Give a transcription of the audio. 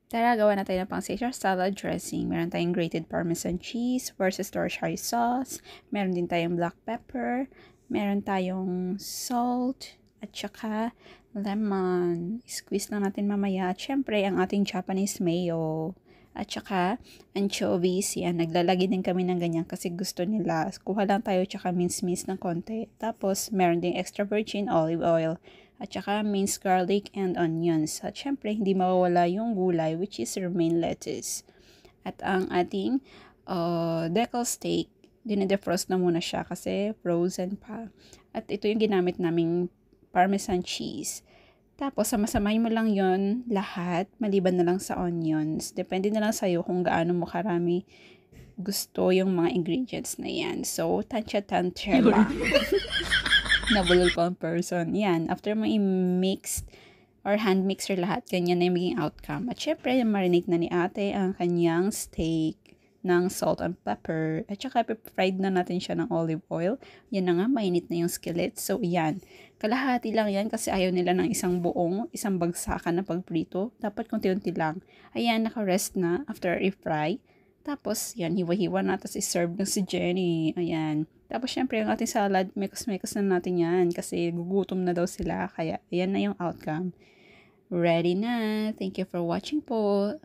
Tara, gawa na tayo ng pang Caesar salad dressing. Meron tayong grated parmesan cheese versus Worcestershire sauce. Meron din tayong black pepper. Meron tayong salt. At saka lemon. Squeeze lang natin mamaya. At syempre, ang ating Japanese mayo. At saka anchovies. Yan, naglalagay din kami ng ganyan kasi gusto nila. Kuha lang tayo tsaka mince-mince ng konti. Tapos, meron ding extra virgin olive oil. At saka minced garlic and onions. At syempre, hindi mawawala yung gulay, which is romaine lettuce. At ang ating decal steak, dinedefrost na muna siya kasi frozen pa. At ito yung ginamit naming parmesan cheese. Tapos, sama-samahin mo lang yon lahat, maliban na lang sa onions. Depende na lang sa'yo kung gaano mo karami gusto yung mga ingredients na yan. So, tansya-tansya lang. Nabulol pa ang person. Yan, after mo i-mix or hand mixer lahat, ganyan na yung maging outcome. At syempre, marinate na ni ate ang kanyang steak ng salt and pepper. At saka, fried na natin siya ng olive oil. Yan na nga, mainit na yung skillet. So, yan. Kalahati lang yan kasi ayaw nila ng isang buong, isang bagsakan na pagprito. Dapat konti-unti lang. Ayan, naka-rest na after i-fry. Tapos, yan, hiwa-hiwa na. Tapos, i-serve na si Jenny. Ayan. Tapos, syempre, yung ating salad, mekos-mekos na natin yan. Kasi, gugutom na daw sila. Kaya, ayan na yung outcome. Ready na. Thank you for watching po.